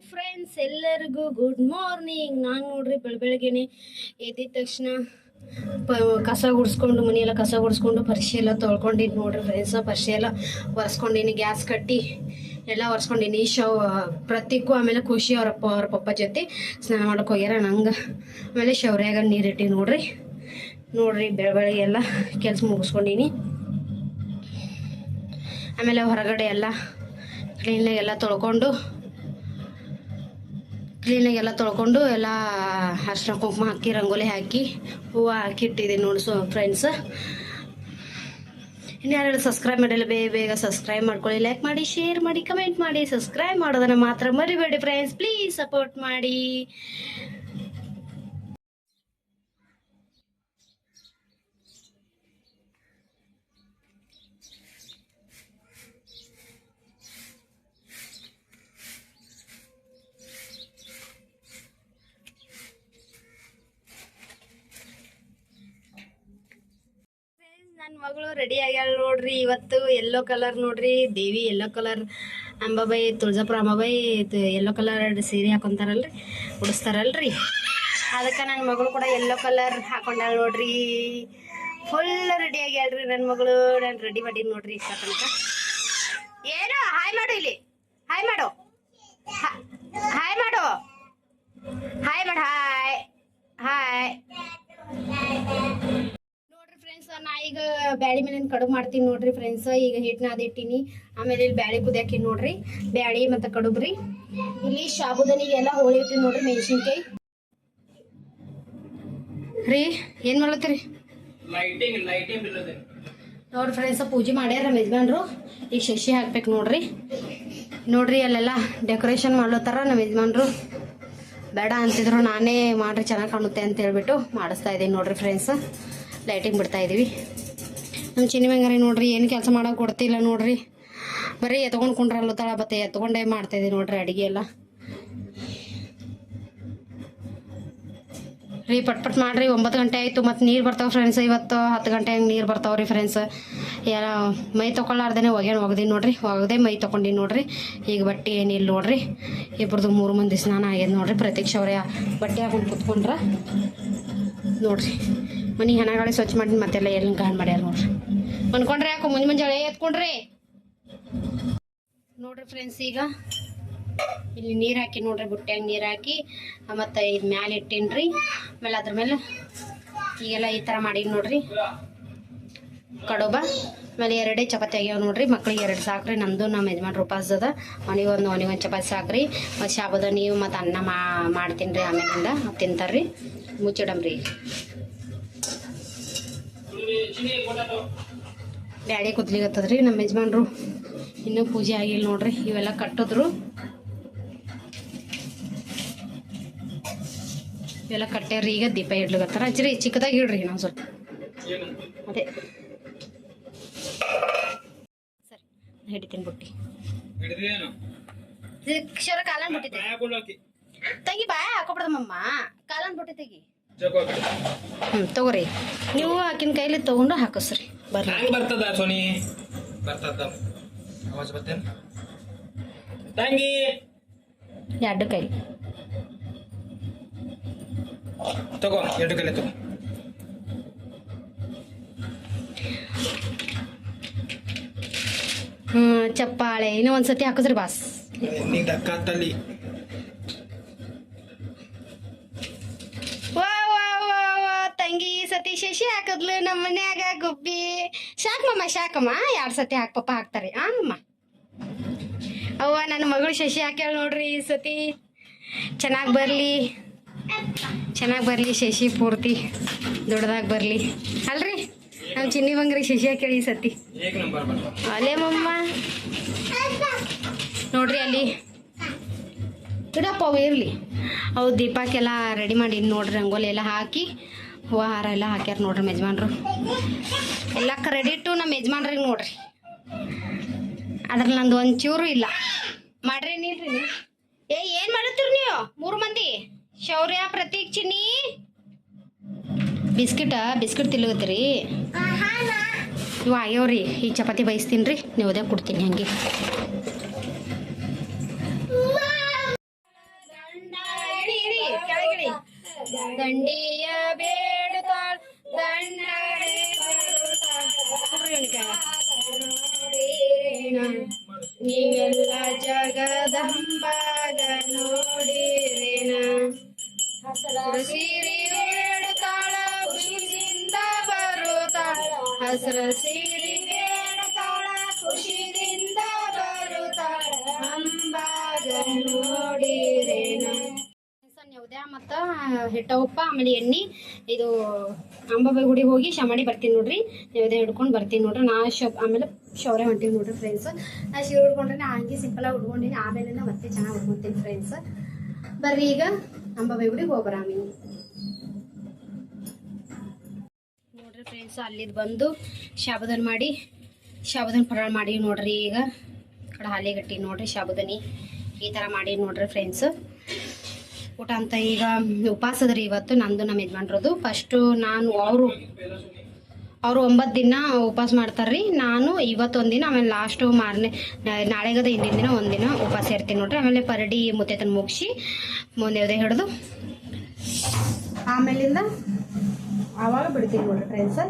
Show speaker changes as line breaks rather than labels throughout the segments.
Friends ಎಲ್ಲರಿಗೂ good morning. ನಾನು ನೋಡ್ರಿ ಬೆಳಗ್ಗೆನೆ ಎದ್ದಿದ ತಕ್ಷಣ ಕಸ ಗುಡಿಸ್ಕೊಂಡು ಮನೆಯೆಲ್ಲ ಕಸ ಗುಡಿಸ್ಕೊಂಡು ಪರಿಶೆ ಎಲ್ಲ ತೊಳ್ಕೊಂಡಿದ್ದು ನೋಡ್ರಿ ಫ್ರೆಂಡ್ಸ್. ಪರಿಶೆ ಎಲ್ಲ ಒರೆಸ್ಕೊಂಡಿನಿ, ಗ್ಯಾಸ್ ಕಟ್ಟಿ ಎಲ್ಲ ಒರೆಸ್ಕೊಂಡಿನಿ. ಪ್ರತಿಕ್ಕು ಆಮೇಲೆ ಖುಷಿ ಅವ್ರ ಪಪ್ಪ ಜೊತೆ ಸ್ನಾನ ಮಾಡಕ್ಕೆ ಹೋಗ್ಯಾರ. ನಂಗೆ ಆಮೇಲೆ ಶೌರ್ಯಾಗ ನೀರಿಟ್ಟಿ ನೋಡ್ರಿ ಬೆಳಗ್ಗೆ ಎಲ್ಲ ಕೆಲಸ ಮುಗಿಸ್ಕೊಂಡಿನಿ. ಆಮೇಲೆ ಹೊರಗಡೆ ಎಲ್ಲ ಕ್ಲೀನಾಗೆಲ್ಲ ತೊಳ್ಕೊಂಡು ಎಲ್ಲ ಅರ್ಶಿನ ಕುಂಕುಮ ಹಾಕಿ ರಂಗೋಲಿ ಹಾಕಿ ಹೂವು ಹಾಕಿ ಇಟ್ಟಿದ್ದೀನಿ ನೋಡಿ. ಫ್ರೆಂಡ್ಸ್, ಇನ್ನು ಯಾರು ಸಬ್ಸ್ಕ್ರೈಬ್ ಮಾಡಿಲ್ಲ ಬೇಗ ಸಬ್ಸ್ಕ್ರೈಬ್ ಮಾಡ್ಕೊಳ್ಳಿ, ಲೈಕ್ ಮಾಡಿ, ಶೇರ್ ಮಾಡಿ, ಕಮೆಂಟ್ ಮಾಡಿ. ಸಬ್ಸ್ಕ್ರೈಬ್ ಮಾಡೋದನ್ನು ಮಾತ್ರ ಮರಿಬೇಡಿ ಫ್ರೆಂಡ್ಸ್, ಪ್ಲೀಸ್ ಸಪೋರ್ಟ್ ಮಾಡಿ. ನನ್ನ ಮಗಳು ರೆಡಿ ಆಗ್ಯಾಳ ನೋಡ್ರಿ. ಇವತ್ತು ಯೆಲ್ಲೋ ಕಲರ್ ನೋಡ್ರಿ, ದೇವಿ yellow colour, Ambabai Tuljapur Ambabai yellow colour ಸೀರೆ ಹಾಕೊಂತಾರಲ್ರಿ, ಉಡಿಸ್ತಾರಲ್ರಿ. ಅದಕ್ಕೆ ನನ್ನ ಮಗಳು ಕೂಡ ಯೆಲ್ಲೋ ಕಲರ್ ಹಾಕೊಂಡಾಳ ನೋಡ್ರಿ. ಫುಲ್ ರೆಡಿ ಆಗ್ಯಾಳ್ರಿ ನನ್ನ ಮಗಳು. ನಾನು ರೆಡಿ ಮಾಡೀನಿ ನೋಡ್ರಿ ಇಷ್ಟ ತನಕ. ಏನು ಹಾಯ್ ಮಾಡು, ಇಲ್ಲಿ ಹಾಯ್ ಮಾಡು, ಹಾಯ್ ಮಾಡು, ಹಾಯ್ ಮಾಡು, ಹಾಯ್ ಹಾಯ್. ನಾ ಈಗ ಬ್ಯಾಳಿ ಮೇಲೆ ಕಡುಬು ಮಾಡ್ತೀನಿ ನೋಡ್ರಿ ಫ್ರೆಂಡ್ಸ್. ಈಗ ಹಿಟ್ಟನ್ನ ಅದಿಟ್ಟಿನಿ. ಆಮೇಲೆ ಇಲ್ಲಿ ಬ್ಯಾಳಿ ಕುದಿಯಾಕಿನಿ ನೋಡ್ರಿ, ಬ್ಯಾಳಿ ಮತ್ತು ಕಡುಬ್ರಿ. ಇಲ್ಲಿ ಸಾಬುದಾನಿಗೆಲ್ಲ ಹೋಳಿ ಇಟ್ಟಿನಿ ನೋಡ್ರಿ, ಮೆಣಸಿನ್ಕಾಯಿ ರೀ. ಏನ್ ಮಾಡ್ಲತ್ತೀರಿ ನೋಡ್ರಿ ಫ್ರೆಂಡ್ಸ್. ಪೂಜೆ ಮಾಡ್ಯಾರ ನಮ್ಮ ಯಜಮಾನ್ರು. ಈಗ ಶಶಿ ಹಾಕ್ಬೇಕು ನೋಡ್ರಿ ಅಲ್ಲೆಲ್ಲ ಡೆಕೋರೇಷನ್ ಮಾಡ್ಲತ್ತಾರ ನಮ್ಮ ಯಜಮಾನ್ರು. ಬೇಡ ಅಂತಿದ್ರು, ನಾನೇ ಮಾಡ್ರಿ ಚೆನ್ನಾಗಿ ಕಾಣುತ್ತೆ ಅಂತ ಹೇಳ್ಬಿಟ್ಟು ಮಾಡಿಸ್ತಾ ಇದ್ದೀನಿ ನೋಡ್ರಿ ಫ್ರೆಂಡ್ಸ್. ಲೈಟಿಂಗ್ ಬಿಡ್ತಾ ಇದೀವಿ. ನಮ್ಮ ಚಿನ್ನಿ ಮಂಗಾರಿ ನೋಡ್ರಿ ಏನು ಕೆಲಸ ಮಾಡೋಕೆ ಕೊಡ್ತಿಲ್ಲ ನೋಡ್ರಿ, ಬರೀ ಎತ್ಕೊಂಡು ಕುಂಡ್ರಲ್ಲತ್ತಾಳ. ಮತ್ತೆ ಎತ್ಕೊಂಡೇ ಮಾಡ್ತಾಯಿದ್ದೀವಿ ನೋಡ್ರಿ ಅಡುಗೆ ಎಲ್ಲ ರೀ. ಪಟ್ ಮಾಡ್ರಿ. 9 ಗಂಟೆ ಆಯಿತು. ಮತ್ತು ನೀರು ಬರ್ತಾವೆ ಫ್ರೆಂಡ್ಸ್. ಇವತ್ತು 10 ಗಂಟೆ ಹಂಗೆ ನೀರು ಬರ್ತಾವ್ರಿ ಫ್ರೆಂಡ್ಸ್. ಎಲ್ಲ ಮೈ ತೊಗೊಳ್ಳಾರ್ದೇ ಒಗ್ದೀನಿ ನೋಡ್ರಿ, ಒಗದೆ ಮೈ ತೊಗೊಂಡಿನಿ ನೋಡ್ರಿ. ಈಗ ಬಟ್ಟೆ ಏನಿಲ್ಲ ನೋಡ್ರಿ. ಇಬ್ಬರದು 3 ಮಂದಿ ಸ್ನಾನ ಆಗ್ಯದ ನೋಡ್ರಿ. ಪ್ರತೀಕ್ಷ ಅವ್ರ ಬಟ್ಟೆ ಹಾಕೊಂಡು ಕುತ್ಕೊಂಡ್ರ ನೋಡ್ರಿ. ಮನೆ ಹೆಣಗಾಳಿ ಸ್ವಚ್ಛ ಮಾಡಿ ಮತ್ತೆಲ್ಲ ಎಲ್ಲಿ ಗಾಡ್ ಮಾಡ್ಯಾರ ನೋಡ್ರಿ. ಅನ್ಕೊಂಡ್ರೆ ಯಾಕೋ ಮುಂಜಾನೆ ಎತ್ಕೊಂಡ್ರಿ ನೋಡ್ರಿ ಫ್ರೆಂಡ್ಸ್. ಈಗ ಇಲ್ಲಿ ನೀರು ಹಾಕಿ ನೋಡ್ರಿ, ಬುಟ್ಟ್ಯಾಗ ನೀರು ಹಾಕಿ ಮತ್ತು ಇದು ಮ್ಯಾಲೆ ಇಟ್ಟೀನಿ. ಆಮೇಲೆ ಅದ್ರ ಮೇಲೆ ಈಗೆಲ್ಲ ಈ ಥರ ಮಾಡೀನಿ ನೋಡ್ರಿ ಕಡುಬ. ಆಮೇಲೆ 2 ಚಪಾತಿ ಆಗ್ಯಾವ ನೋಡ್ರಿ. ಮಕ್ಳಿಗೆ 2 ಸಾಕ್ರಿ. ನಮ್ಮದು ನಮ್ಮ ಯಜಮಾನ್ರು ಉಪವಾಸ ಅದ. ಅವನಿಗೊಂದು ಚಪಾತಿ ಸಾಕ್ರಿ. ಮತ್ತು ಸಾಬುದಾನಿ ಮತ್ತು ಅನ್ನ ಮಾಡ್ತೀನಿ ರೀ. ಆಮೇಲಿಂದ ತಿಂತಾರ್ರಿ. ಮುಚ್ಚಿಡಮ್ರಿ. ಬ್ಯಾಳಿ ಕುದ್ಲಿಗತ್ತದ್ರಿ. ನಮ್ಮ ಯಜಮಾನ್ರು ಇನ್ನೂ ಪೂಜೆ ಆಗಿಲ್ಲ ನೋಡ್ರಿ. ಇವೆಲ್ಲ ಕಟ್ಟಿದ್ರು, ಇವೆಲ್ಲ ಕಟ್ಟ್ಯಾರ್ರಿ. ಈಗ ದೀಪ ಇಡ್ಲಿಗತ್ತಾರ. ಅಜ್ರಿ ಚಿಕ್ಕದಾಗಿ ಇಡ್ರಿ ನಾವು ಸ್ವಲ್ಪ. ಅದೇ ಸರಿ ಹಿಡಿತೀನಿ ಬುಟ್ಟಿ. ಕಾಲನ್ ಬುಟ್ಟಿ ತೆಗಿ, ಬಾಯ ಹಾಕೊಬಿಡ್ದಮ್ಮ. ಕಾಲನ್ ಬುಟ್ಟಿ ತೆಗಿ. ತಗೋರಿ. ನೀವು ಆಕಿನ ಕೈಲಿ ತಗೊಂಡು ಹಾಕಿಸ್ರಿ. ಬರ್ರಿ.
ಬರ್ತದ ಸೋನಿ ಬರ್ತದ ಆವಾಜ್ ಬರ್ತೇನೆ ತಂಗಿ.
2 ಕೈ
ತಗೋ, 2 ಕೈಲಿ ತಗೋ.
ಚಪ್ಪಾಳೆ ಇನ್ನೂ ಒಂದ್ಸತಿ ಹಾಕಿಸ್ರಿ ಬಾಸ್.
ನೀ ದಕ್ಕತ್ತಲ್ಲಿ
ತಂಗಿ ಸತಿ ಶಶಿ ಹಾಕದ್ಲು ನಮ್ಮ ಮನ್ಯಾಗ ಗುಬ್ಬಿ. ಶಾಕಮ್ಮ 2 ಸತಿ ಹಾಕ್ ಹಾಕ್ತಾರೆ. ಅಮ್ಮ ಅವ್ವ ನನ್ನ ಮಗಳು ಶಶಿ ಹಾಕ್ಯಾಳ ನೋಡ್ರಿ. ಈ ಸತಿ ಚೆನ್ನಾಗಿ ಬರ್ಲಿ ಶಶಿ, ಪೂರ್ತಿ ದೊಡ್ಡದಾಗಿ ಬರ್ಲಿ ಅಲ್ರಿ. ನಾವು ಚಿನ್ನಿ ಬಂಗ್ರಿ ಶಶಿ ಹಾಕ್ಯಾಳ ಈ ಸತಿ. ಅಲ್ಲೇ ಮಮ್ಮ ನೋಡ್ರಿ ಅಲ್ಲಿ ಇಡಪ್ಪ ಅವು ಇರಲಿ. ಅವು ದೀಪಕ್ಕೆಲ್ಲ ರೆಡಿ ಮಾಡಿ ನೋಡ್ರಿ. ರಂಗೋಲಿ ಎಲ್ಲ ಹಾಕಿ ಹೂವು ಹಾರ ಎಲ್ಲ ಹಾಕ್ಯಾರ ನೋಡ್ರಿ ಯಜಮಾನ್ರು. ಎಲ್ಲಕ್ಕೆ ರೆಡಿ ಇಟ್ಟು ನಮ್ಮ ಯಜಮಾನ್ರಿಗೆ ನೋಡ್ರಿ. ಅದ್ರಲ್ಲಿ ನಂದು ಒಂಚೂರು ಇಲ್ಲ ಮಾಡ್ರಿ. ನೀಡ್ರಿ ಏನು ಮಾಡುತ್ತೀರಿ ನೀವು 3 ಮಂದಿ? ಶೌರ್ಯ, ಪ್ರತೀಕ್, ಚಿನ್ನಿ. ಬಿಸ್ಕಿಟ್ ತಿನ್ಲತ್ತೀರಿ? ಇವು ಆಗ್ಯಾವ್ರಿ. ಈ ಚಪಾತಿ ಬಯಸ್ತೀನಿ ರೀ, ನೀವು ಅದೇ ಕೊಡ್ತೀನಿ ಹಂಗೆ. ದಂಡಿಯ ಬೇಡುತ್ತಾಳ ದಂಡನೆ ನೋಡಿರೇನ ನೀವೆಲ್ಲ ಜಗದಂಬಾಗ ನೋಡಿರೇನ ಹಸಿರು ಸೀರೆ ಬೇಡುತ್ತಾಳ ಖುಷಿಯಿಂದ ಬರುತ್ತಾಳ ಹಸಿರು ಸೀರೆ ಬೇಡುತ್ತಾಳ ಖುಷಿಯಿಂದ ಬರುತ್ತಾಳ ಅಂಬಾಗ ನೋಡಿರೇನ ನೈವೇದ್ಯ ಮತ್ತು ಹಿಟ್ಟ ಉಪ್ಪ ಆಮೇಲೆ ಎಣ್ಣೆ ಇದು ಅಂಬಾಬಾಯಿ ಗುಡಿಗೆ ಹೋಗಿ ಶಮಡಿ ಬರ್ತೀನಿ ನೋಡ್ರಿ ನೈವೇದ್ಯ ಹಿಡ್ಕೊಂಡು ಬರ್ತೀನಿ ನೋಡ್ರಿ ನಾ ಆಮೇಲೆ ಶೌರ್ಯ ಹೊಂಟೀನಿ ನೋಡ್ರಿ ಫ್ರೆಂಡ್ಸ್ ನಾ ಸೀರೆ ಉಡ್ಕೊಂಡ್ರೆ ನಾ ಹಂಗೆ ಸಿಂಪಲಾಗಿ ಉಡ್ಕೊಂಡಿನಿ ಆಮೇಲೆ ಮತ್ತೆ ಚೆನ್ನಾಗಿ ಉಡ್ಕೊತೀನಿ ಫ್ರೆಂಡ್ಸ್ ಬರ್ರಿ ಈಗ ಅಂಬಾಬಾಯಿ ಗುಡಿಗೆ ಹೋಗ್ಬರಾಮಿ ನೋಡ್ರಿ ಫ್ರೆಂಡ್ಸ್ ಅಲ್ಲಿದ್ದು ಬಂದು ಶಾಬುದನ್ ಮಾಡಿ ಶಾಬುದನ್ ಪರಾಳ ಮಾಡಿ ನೋಡ್ರಿ ಈಗ ಕಡೆ ಹಾಲೆ ಗಟ್ಟಿ ನೋಡ್ರಿ ಶಾಬುದನಿ ಈ ಥರ ಮಾಡಿ ನೋಡ್ರಿ ಫ್ರೆಂಡ್ಸ್ ಊಟ ಅಂತ ಈಗ ಉಪವಾಸ ಅದ್ರಿ ಇವತ್ತು ನಂದು ನಮ್ಮ ಯಜಮಾನ್ರದು ಫಸ್ಟು ನಾನು ಅವರು 9 ದಿನ ಉಪವಾಸ ಮಾಡ್ತಾರ್ರಿ ನಾನು ಇವತ್ತೊಂದು ದಿನ ಆಮೇಲೆ ಲಾಸ್ಟು ನಾಳೆಗದ ಹಿಂದಿನ ದಿನ ಒಂದಿನ ಉಪವಾಸ ಇರ್ತೀನಿ ನೋಡ್ರಿ ಆಮೇಲೆ ಪರಡಿ ಮುತ್ತೈತನ ಮುಗಿಸಿ ಮುಂದೆ ಹಿಡಿದು ಆಮೇಲಿಂದ ಆವಾಗ ಬಿಡ್ತೀನಿ ನೋಡ್ರಿ ಫ್ರೆಂಡ್ಸ್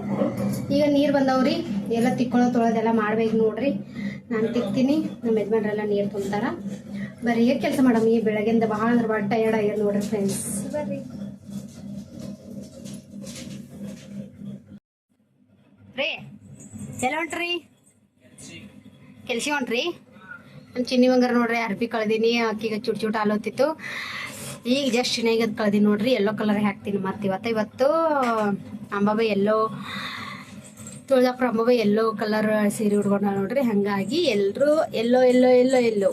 ಈಗ ನೀರು ಬಂದವ್ರಿ ಎಲ್ಲ ತೊಳೆದೆಲ್ಲ ಮಾಡ್ಬೇಕು ನೋಡ್ರಿ ನಾನು ತಿಕ್ತೀನಿ ನಮ್ಮ ಯಜಮಾನ್ರೆಲ್ಲ ನೀರು ತುಂಬ್ತಾರ ಬರ್ರಿ ಈಗ ಕೆಲಸ ಮಾಡಮ್ಮ ಈ ಬೆಳಗ್ಗೆಯಿಂದ ಭಾಳ ಅಂದ್ರೆ ಭಾಳ ಟಯರ್ಡ್ ಆಗ್ಯದ ನೋಡ್ರಿ ಫ್ರೆಂಡ್ಸ್ ಬರ್ರಿ ರೀ ಎಲ್ಲ ಹೊಂಟ್ರಿ ಕೆಲ್ಸಿ ಹೊಂಟ್ರಿ ನಾನು ಚಿನ್ನಿ ಬಂಗಾರ ನೋಡ್ರಿ ಅರ್ಬಿ ಕಳ್ದೀನಿ ಅಕ್ಕಿಗೆ ಚುಟ್ ಹಾಲೋತಿತ್ತು ಈಗ ಜಸ್ಟ್ ಚಿನ್ನಾಗದ್ ಕಳ್ದೀನಿ ನೋಡ್ರಿ ಎಲ್ಲೋ ಕಲರ್ ಹಾಕ್ತೀನಿ ಮತ್ತೆ ಇವತ್ತು ಅಂಬಾಬಾಯಿ ಎಲ್ಲೋ ತುಳಜಾಪುರ ಅಂಬಾಬಾಯಿ ಎಲ್ಲೋ ಕಲರ್ ಸೀರೆ ಉಡ್ಕೊಂಡ ನೋಡ್ರಿ ಹಂಗಾಗಿ ಎಲ್ಲರೂ ಎಲ್ಲೋ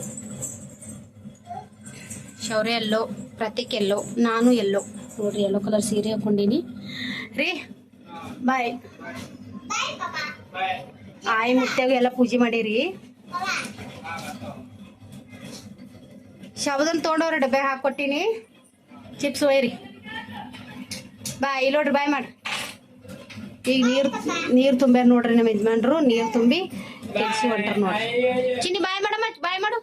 ಶೌರ್ಯ ಎಲ್ಲೋ ಪ್ರತೀಕ್ ಎಲ್ಲೋ ನಾನು ಎಲ್ಲೋ ನೋಡ್ರಿ ಎಲ್ಲೋ ಕಲರ್ ಸೀರೆ ಹಾಕೊಂಡೀನಿ ರೀ ಬಾಯ್ ಆಯಿ ಮುತ್ಯಾಗ ಎಲ್ಲ ಪೂಜೆ ಮಾಡೀರಿ ಶಾಬುದನ್ ತೊಗೊಂಡವ್ರಿ ಡಬ್ಬೆ ಹಾಕೊಟ್ಟಿನಿ ಚಿಪ್ಸ್ ಒಯ್ರಿ ಬಾಯ್ ಇಲ್ಲಿ ನೋಡ್ರಿ ಬಾಯ್ ಮಾಡ್ರಿ ಈಗ ನೀರು ತುಂಬ್ಯಾರ ನೋಡ್ರಿ ನಮ್ಮ ಯಜಮಾನ್ರು ನೀರು ತುಂಬಿ ಕೆಲ್ಸಿ ಹೊಂಟ್ರ ನೋಡ್ರಿ ಚಿನ್ನಿ ಬಾಯ್ ಮಾಡಮ್ಮ ಬಾಯ್ ಮಾಡು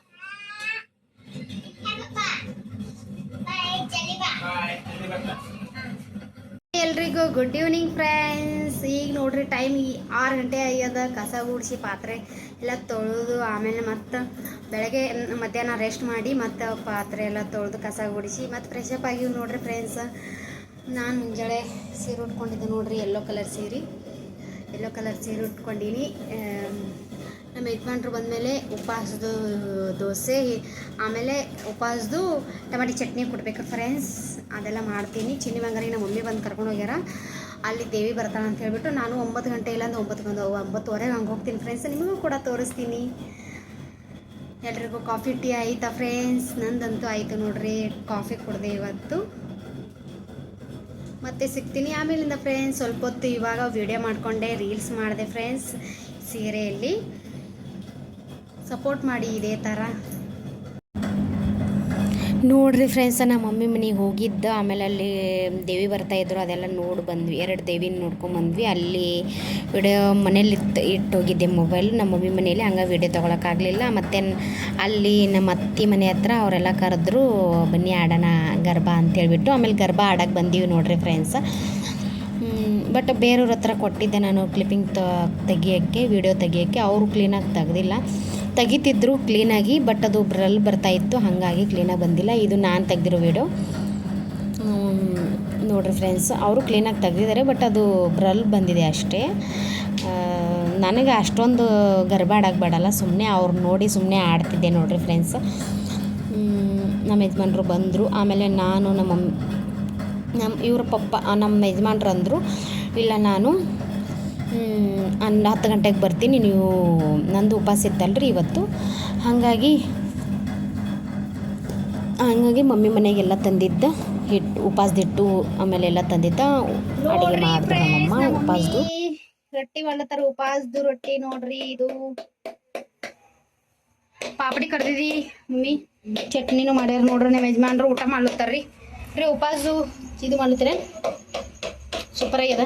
ಎಲ್ರಿಗೂ ಗುಡ್ ಈವ್ನಿಂಗ್ ಫ್ರೆಂಡ್ಸ್ ಈಗ ನೋಡ್ರಿ ಟೈಮ್ 6 ಗಂಟೆ ಆಗ್ಯದ ಕಸ ಗುಡಿಸಿ ಪಾತ್ರೆ ಎಲ್ಲ ತೊಳೆದು ಆಮೇಲೆ ಮತ್ತು ಬೆಳಗ್ಗೆ ಮಧ್ಯಾಹ್ನ ರೆಸ್ಟ್ ಮಾಡಿ ಮತ್ತು ಪಾತ್ರೆ ಎಲ್ಲ ತೊಳೆದು ಕಸ ಗುಡಿಸಿ ಮತ್ತು ಫ್ರೆಶ್ ಅಪ್ ಆಗಿವಿ ನೋಡ್ರಿ ಫ್ರೆಂಡ್ಸ್ ನಾನು ಮುಂಜಾನೆ ಸೀರೆ ಉಟ್ಕೊಂಡಿದ್ದೆ ನೋಡ್ರಿ ಯೆಲ್ಲೋ ಕಲರ್ ಸೀರೆ ಉಟ್ಕೊಂಡೀನಿ ನಮ್ಮ ಯಜಮಾನ್ರು ಬಂದಮೇಲೆ ಉಪವಾಸದ ದೋಸೆ ಆಮೇಲೆ ಉಪವಾಸದ್ದು ಟಮಾಟಿ ಚಟ್ನಿ ಕೊಡ್ಬೇಕು ಫ್ರೆಂಡ್ಸ್ ಅದೆಲ್ಲ ಮಾಡ್ತೀನಿ ಚಿನ್ನಿ ಬಂಗಾರಿ ನಮ್ಮ ಮಮ್ಮಿ ಬಂದು ಕರ್ಕೊಂಡು ಹೋಗ್ಯಾರ ಅಲ್ಲಿ ದೇವಿ ಬರ್ತಾಳೆ ಅಂತ ಹೇಳ್ಬಿಟ್ಟು ನಾನು 9 ಗಂಟೆ ಇಲ್ಲಾಂದ್ರೆ 9:30 ಹಂಗೆ ಹೋಗ್ತೀನಿ ಫ್ರೆಂಡ್ಸ್ ನಿಮಗೂ ಕೂಡ ತೋರಿಸ್ತೀನಿ ಎಲ್ರಿಗೂ ಕಾಫಿ ಟೀ ಆಯಿತಾ ಫ್ರೆಂಡ್ಸ್ ನಂದಂತೂ ಆಯಿತು ನೋಡ್ರಿ ಕಾಫಿ ಕುಡ್ದೆ ಇವತ್ತು ಮತ್ತೆ ಸಿಗ್ತೀನಿ ಆಮೇಲಿಂದ ಫ್ರೆಂಡ್ಸ್ ಸ್ವಲ್ಪ ಹೊತ್ತು ಇವಾಗ ವಿಡಿಯೋ ಮಾಡಿಕೊಂಡೆ ರೀಲ್ಸ್ ಮಾಡಿದೆ ಫ್ರೆಂಡ್ಸ್ ಸೀರೆಯಲ್ಲಿ ಸಪೋರ್ಟ್ ಮಾಡಿ ಇದೇ ಥರ ನೋಡ್ರಿ ಫ್ರೆಂಡ್ಸ್ ನಮ್ಮ ಮಮ್ಮಿ ಮನೆಗೆ ಹೋಗಿದ್ದ ಆಮೇಲೆ ಅಲ್ಲಿ ದೇವಿ ಬರ್ತಾಯಿದ್ರು ಅದೆಲ್ಲ ನೋಡಿ ಬಂದ್ವಿ 2 ದೇವಿನ ನೋಡ್ಕೊಂಬಂದ್ವಿ ಅಲ್ಲಿ ವಿಡಿಯೋ ಮನೇಲಿ ಇಟ್ಟೋಗಿದ್ದೆ ಮೊಬೈಲ್ ನಮ್ಮ ಮಮ್ಮಿ ಮನೇಲಿ ಹಂಗೆ ವಿಡಿಯೋ ತೊಗೊಳಕ್ಕಾಗಲಿಲ್ಲ ಮತ್ತು ಅಲ್ಲಿ ನಮ್ಮ ಅತ್ತಿ ಮನೆ ಹತ್ರ ಅವರೆಲ್ಲ ಕರೆದ್ರು ಬನ್ನಿ ಆಡೋಣ ಗರ್ಭ ಅಂತೇಳ್ಬಿಟ್ಟು ಆಮೇಲೆ ಗರ್ಭ ಆಡೋಕ್ಕೆ ಬಂದೀವಿ ನೋಡ್ರಿ ಫ್ರೆಂಡ್ಸ್ ಬಟ್ ಬೇರೆಯವ್ರ ಹತ್ರ ಕೊಟ್ಟಿದ್ದೆ ನಾನು ಕ್ಲಿಪ್ಪಿಂಗ್ ತೆಗಿಯೋಕ್ಕೆ ವಿಡಿಯೋ ತೆಗಿಯೋಕ್ಕೆ ಅವರು ಕ್ಲೀನಾಗಿ ತೆಗಿತಿದ್ರು ಕ್ಲೀನಾಗಿ ಬಟ್ ಅದು ಬ್ರಲ್ ಬರ್ತಾಯಿತ್ತು ಹಾಗಾಗಿ ಕ್ಲೀನಾಗಿ ಬಂದಿಲ್ಲ ಇದು ನಾನು ತೆಗೆದಿರೋ ವಿಡಿಯೋ ನೋಡ್ರಿ ಫ್ರೆಂಡ್ಸ್ ಅವರು ಕ್ಲೀನಾಗಿ ತೆಗೆದಿದ್ದಾರೆ ಬಟ್ ಅದು ಬ್ರಲ್ ಬಂದಿದೆ ಅಷ್ಟೇ ನನಗೆ ಅಷ್ಟೊಂದು ಗರ್ಭ ಆಡೋಕ್ಕೆ ಬೇಡಲ್ಲ ಸುಮ್ಮನೆ ಅವ್ರು ನೋಡಿ ಸುಮ್ಮನೆ ಆಡ್ತಿದ್ದೆ ನೋಡ್ರಿ ಫ್ರೆಂಡ್ಸ್ ನಮ್ಮ ಯಜಮಾನ್ರು ಬಂದರು ಆಮೇಲೆ ನಾನು ಇವ್ರ ಪಪ್ಪ ನಮ್ಮ ಯಜಮಾನ್ರು ಅಂದರು ಇಲ್ಲ ನಾನು 10 ಗಂಟೆಗೆ ಬರ್ತೀನಿ ನೀವು ನಂದು ಉಪವಾಸ ಇತ್ತಲ್ರಿ ಇವತ್ತು ಹಾಗಾಗಿ ಮಮ್ಮಿ ಮನೆಗೆಲ್ಲ ತಂದಿದ್ದ ಉಪವಾಸದಿಟ್ಟು ಆಮೇಲೆ ಎಲ್ಲ ತಂದಿದ್ದ ಅಡುಗೆ ಮಾಡಿದ್ರು ನಮ್ಮಮ್ಮ ಉಪವಾಸದು ರೊಟ್ಟಿ ಮಾಡ್ಲತ್ತಾರ ಉಪವಾಸದು ರೊಟ್ಟಿ ನೋಡ್ರಿ ಇದು ಪಾಪಡಿ ಕಡ್ದಿದಿ ಮಮ್ಮಿ ಚಟ್ನಿನೂ ಮಾಡ್ಯಾರ ನೋಡ್ರಿ ನಮ್ಮ ಯಜಮಾನ್ರು ಊಟ ಮಾಡ್ಲತ್ತಾರ್ರಿ ಉಪವಾಸದು ಇದು ಮಾಡ್ಲತ್ತೀರ ಸೂಪರ್ ಆಗ್ಯದ